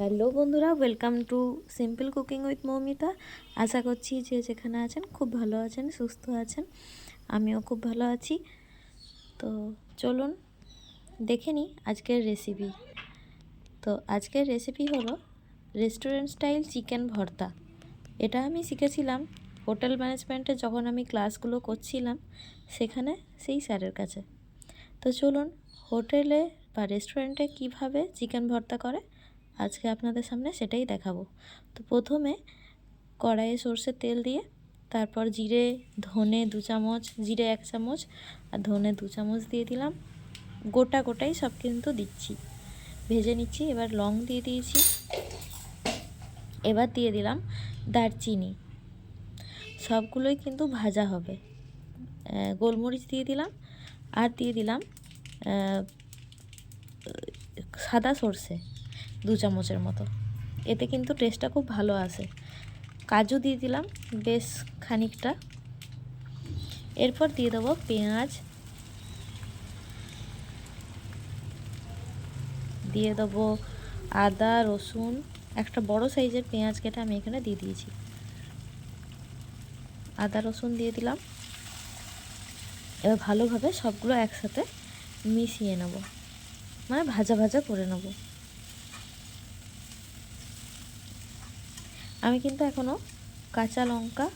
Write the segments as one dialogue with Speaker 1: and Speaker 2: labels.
Speaker 1: Hello বন্ধুরা, welcome to simple cooking with Moumita. আশা করছি যে যেখানে আছেন খুব ভালো আছেন, সুস্থ আছেন। আমিও খুব ভালো আছি। তো চলুন দেখে নিই আজকের রেসিপি। তো আজকের রেসিপি হলো রেস্টুরেন্ট স্টাইল চিকেন ভর্তা। এটা আমি শিখেছিলাম হোটেল ম্যানেজমেন্টে যখন আমি ক্লাসগুলো করছিলাম, সেখানে সেই স্যারের কাছে। তো চলুন হোটেলে বা রেস্টুরেন্টে কিভাবে চিকেন ভর্তা করে আজকে আপনাদের সামনে সেটাই দেখাবো। তো প্রথমে কড়াইয়ে সর্ষের তেল দিয়ে তারপর জিরে ধনে 2 চামচ, জিরে 1 চামচ আর ধনে 2 চামচ দিয়ে দিলাম। গোটাই সব কিন্তু দিচ্ছি, ভেজে নিচ্ছি। এবার লং দিয়ে দিয়েছি, এবার দিয়ে দিলাম দারচিনি। সবগুলোই কিন্তু ভাজা হবে। গোলমরিচ দিয়ে দিলাম আর দিয়ে দিলাম সাদা সর্ষে 2 চামচের মতো। এতে কিন্তু টেস্টটা খুব ভালো আসে। কাজু দিয়ে দিলাম বেশ খানিকটা। এরপর দিয়ে দেবো পেঁয়াজ, দিয়ে দেবো আদা রসুন। একটা বড় সাইজের পেঁয়াজ কেটে আমি এখানে দিয়ে দিয়েছি। আদা রসুন দিয়ে দিলাম। এবার ভালোভাবে সবগুলো একসাথে মিশিয়ে নেব, মানে ভাজা ভাজা করে নেব। আমি কিন্তু এখনও কাঁচা লঙ্কা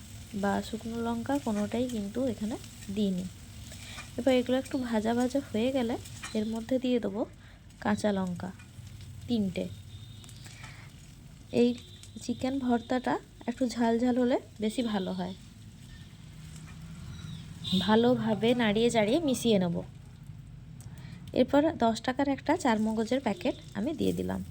Speaker 1: বা শুকনো লঙ্কা কোনোটাই কিন্তু এখানে দিইনি। এবার এগুলো একটু ভাজা ভাজা হয়ে গেলে এর মধ্যে দিয়ে দেবো কাঁচা লঙ্কা 3টে। এই চিকেন ভর্তাটা একটু ঝাল ঝাল হলে বেশি ভালো হয়। ভালোভাবে নাড়িয়ে চাড়িয়ে মিশিয়ে নেব। এরপর 10 টাকার একটা চারমগজের প্যাকেট আমি দিয়ে দিলাম।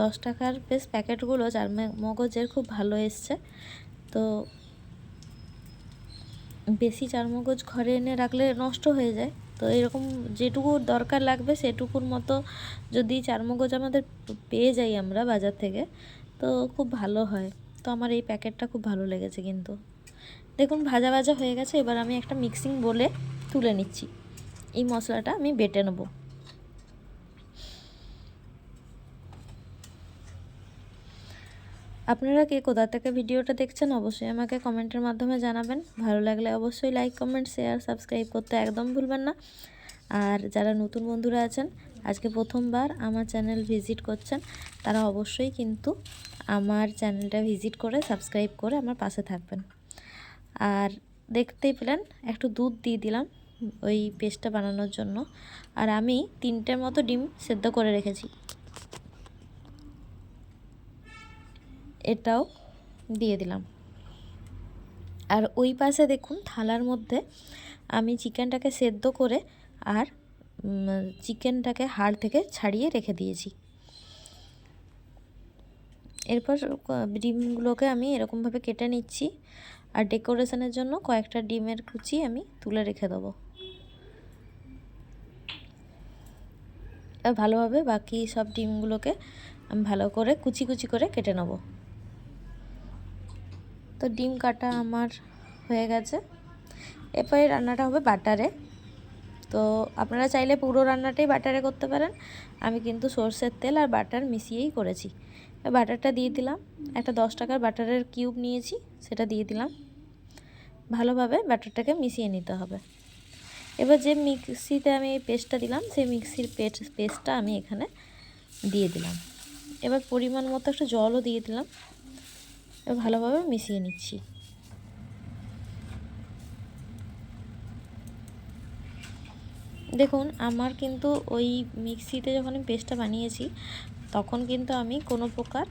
Speaker 1: 10 টাকার বেশ প্যাকেটগুলো চারমগজের খুব ভালো এসছে। তো বেশি চারমগজ ঘরে এনে রাখলে নষ্ট হয়ে যায়। তো এরকম যেটুকু দরকার লাগবে সেটুকুর মতো যদি চারমগজ আমাদের পেয়ে যাই আমরা বাজার থেকে, তো খুব ভালো হয়। তো আমার এই প্যাকেটটা খুব ভালো লেগেছে। কিন্তু দেখুন ভাজা ভাজা হয়ে গেছে। এবার আমি একটা মিক্সিং বোলে তুলে নিচ্ছি। এই মশলাটা আমি বেটে নেব। আপনারা কে কোথা থেকে ভিডিওটা দেখছেন অবশ্যই আমাকে কমেন্টের মাধ্যমে জানাবেন। ভালো লাগলে অবশ্যই লাইক কমেন্ট শেয়ার সাবস্ক্রাইব করতে একদম ভুলবেন না। আর যারা নতুন বন্ধুরা আছেন, আজকে প্রথমবার আমার চ্যানেল ভিজিট করছেন, তারা অবশ্যই কিন্তু আমার চ্যানেলটা ভিজিট করে সাবস্ক্রাইব করে আমার পাশে থাকবেন। আর দেখতেই পেলেন একটু দুধ দিয়ে দিলাম ওই পেস্টটা বানানোর জন্য। আর আমি 3টের মতো ডিম সেদ্ধ করে রেখেছি, এটাও দিয়ে দিলাম। আর ওই পাশে দেখুন থালার মধ্যে আমি চিকেনটাকে সেদ্ধ করে আর চিকেনটাকে হাড় থেকে ছাড়িয়ে রেখে দিয়েছি। এরপর ডিমগুলোকে আমি এরকমভাবে কেটে নিচ্ছি। আর ডেকোরেশনের জন্য কয়েকটা ডিমের কুচি আমি তুলে রেখে দেবো। আর ভালোভাবে বাকি সব ডিমগুলোকে আমি ভালো করে কুচি কুচি করে কেটে নেব। তো ডিম কাটা আমার হয়ে গেছে। এরপরে রান্নাটা হবে বাটারে। তো আপনারা চাইলে পুরো রান্নাটাই বাটারে করতে পারেন। আমি কিন্তু সরষের তেল আর বাটার মিশিয়েই করেছি। বাটারটা দিয়ে দিলাম। একটা 10 টাকার বাটারের কিউব নিয়েছি, সেটা দিয়ে দিলাম। ভালোভাবে বাটারটাকে মিশিয়ে নিতে হবে। এবার যে মিক্সিতে আমি এই পেস্টটা দিলাম, সেই মিক্সির পেস্টটা আমি এখানে দিয়ে দিলাম। এবার পরিমাণ মতো একটু জলও দিয়ে দিলাম। এবার ভালোভাবে মিশিয়ে নিচ্ছি। দেখুন আমার কিন্তু ওই মিক্সিতে যখন আমি পেস্টটা বানিয়েছি, তখন কিন্তু আমি কোনো প্রকার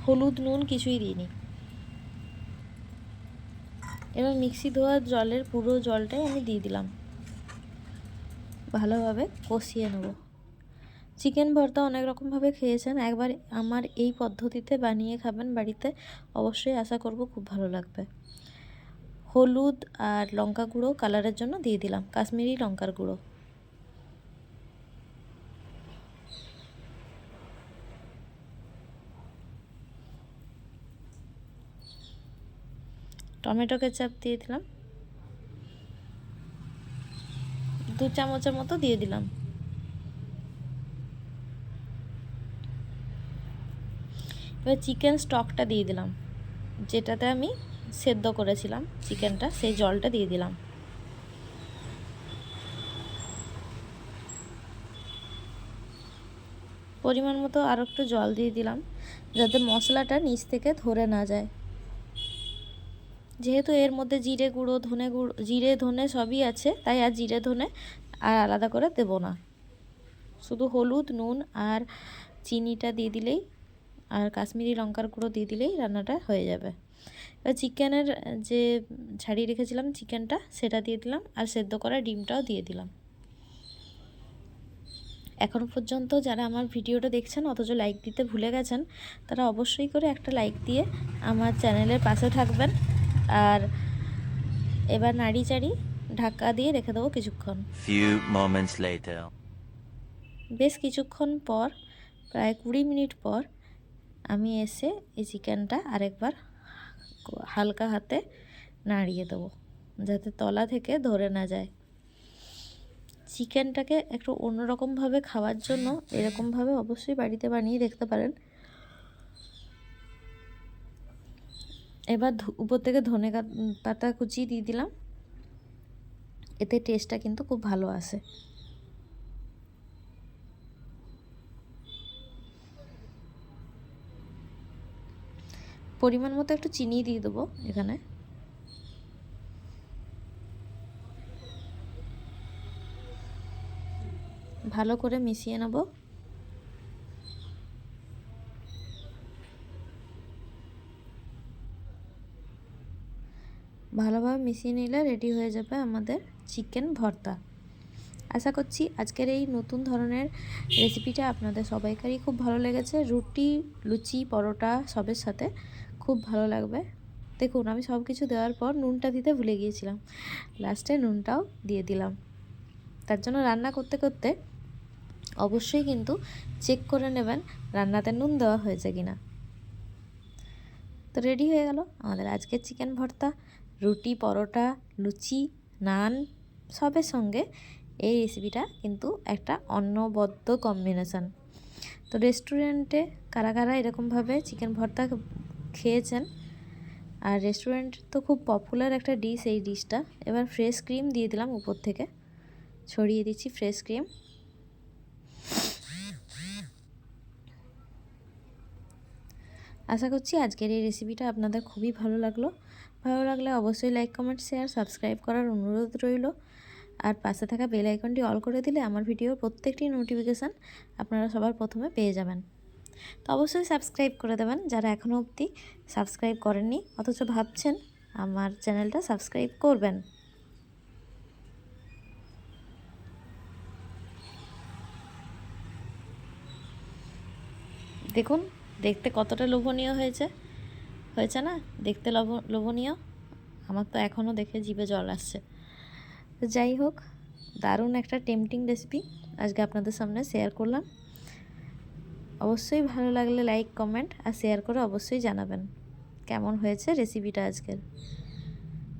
Speaker 1: হলুদ নুন কিছুই দিইনি। এবার মিক্সি ধোয়া জলের পুরো জলটাই আমি দিয়ে দিলাম। ভালোভাবে কষিয়ে নেব। চিকেন ভর্তা অনেক রকমভাবে খেয়েছেন, একবার আমার এই পদ্ধতিতে বানিয়ে খাবেন বাড়িতে, অবশ্যই আশা করব খুব ভালো লাগবে। হলুদ আর লঙ্কা গুঁড়ো কালারের জন্য দিয়ে দিলাম, কাশ্মীরি লঙ্কার গুঁড়ো। টমেটো কেচাপ দিয়ে দিলাম, 2 চামচের মতো দিয়ে দিলাম। এবার চিকেন স্টকটা দিয়ে দিলাম, যেটাতে আমি সেদ্ধ করেছিলাম চিকেনটা, সেই জলটা দিয়ে দিলাম। পরিমাণ মতো আরও একটু জল দিয়ে দিলাম, যাতে মশলাটা নিচ থেকে ধরে না যায়। যেহেতু এর মধ্যে জিরে গুঁড়ো, ধনে গুঁড়ো, জিরে ধনে সবই আছে, তাই আর জিরে ধনে আর আলাদা করে দেব না। শুধু হলুদ, নুন আর চিনিটা দিয়ে দিলেই, আর কাশ্মীরি লঙ্কার গুঁড়ো দিয়ে দিলেই রান্নাটা হয়ে যাবে। এবার চিকেনের যে ছাড়িয়ে রেখেছিলাম চিকেনটা, সেটা দিয়ে দিলাম, আর সেদ্ধ করা ডিমটাও দিয়ে দিলাম। এখনও পর্যন্ত যারা আমার ভিডিওটা দেখছেন অথচ লাইক দিতে ভুলে গেছেন, তারা অবশ্যই করে একটা লাইক দিয়ে আমার চ্যানেলের পাশে থাকবেন। আর এবার নাড়ি চাড়ি ঢাকা দিয়ে রেখে দেবো কিছুক্ষণ। বেশ কিছুক্ষণ পর, প্রায় 20 মিনিট পর, আমি এসে এই চিকেনটা আরেকবার হালকা হাতে নাড়িয়ে দেবো, যাতে তলা থেকে ধরে না যায়। চিকেনটাকে একটু অন্যরকমভাবে খাওয়ার জন্য এরকমভাবে অবশ্যই বাড়িতে বানিয়ে দেখতে পারেন। এবার উপর থেকে ধনে পাতা কুচি দিয়ে দিলাম, এতে টেস্টটা কিন্তু খুব ভালো আসে। পরিমাণ মতো একটু চিনি দিয়ে দেবো এখানে। ভালো করে মিশিয়ে নেব। ভালোভাবে মিশিয়ে নিলে রেডি হয়ে যাবে আমাদের চিকেন ভর্তা। আশা করছি আজকের এই নতুন ধরনের রেসিপিটা আপনাদের সবাইকারই খুব ভালো লেগেছে। রুটি, লুচি, পরোটা সবের সাথে খুব ভালো লাগবে। দেখুন, আমি সব কিছু দেওয়ার পর নুনটা দিতে ভুলে গিয়েছিলাম, লাস্টে নুনটাও দিয়ে দিলাম। তার জন্য রান্না করতে করতে অবশ্যই কিন্তু চেক করে নেবেন রান্নাতে নুন দেওয়া হয়েছে কিনা। তো রেডি হয়ে গেল আমাদের আজকের চিকেন ভর্তা। রুটি, পরোটা, লুচি, নান সবের সঙ্গে এই রেসিপিটা কিন্তু একটা অনবদ্য কম্বিনেশান। তো রেস্টুরেন্টে কারা কারা এরকমভাবে চিকেন ভর্তা খেয়েছেন, আর রেস্টুরেন্ট তো খুব পপুলার একটা ডিশ এই ডিশটা। এবার ফ্রেশ ক্রিম দিয়ে দিলাম উপর থেকে, ছড়িয়ে দিচ্ছি ফ্রেশ ক্রিম। আশা করছি আজকের এই রেসিপিটা আপনাদের খুবই ভালো লাগলো। ভালো লাগলে অবশ্যই লাইক, কমেন্ট, শেয়ার, সাবস্ক্রাইব করার অনুরোধ রইল। আর পাশে থাকা বেল আইকনটি অল করে দিলে আমার ভিডিওর প্রত্যেকটি নোটিফিকেশান আপনারা সবার প্রথমে পেয়ে যাবেন। তো অবশ্যই সাবস্ক্রাইব করে দেবেন যারা এখনও অবধি সাবস্ক্রাইব করেননি অথচ ভাবছেন আমার চ্যানেলটা সাবস্ক্রাইব করবেন। দেখুন দেখতে কতটা লোভনীয় হয়েছে না? দেখতে লোভনীয়। আমার তো এখনও দেখে জিভে জল আসছে। তো যাই হোক, দারুণ একটা টেম্পটিং রেসিপি আজকে আপনাদের সামনে শেয়ার করলাম। অবশ্যই ভালো লাগলে লাইক, কমেন্ট আর শেয়ার করে অবশ্যই জানাবেন কেমন হয়েছে রেসিপিটা আজকের।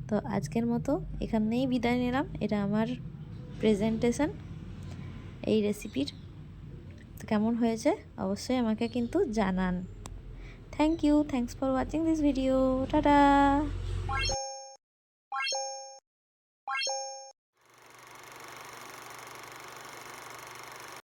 Speaker 1: তো আজকের মতো এখানেই বিদায় নিলাম। এটা আমার প্রেজেন্টেশন এই রেসিপির। তো কেমন হয়েছে অবশ্যই আমাকে কিন্তু জানান। Thank you, thanks for watching this video. Tata.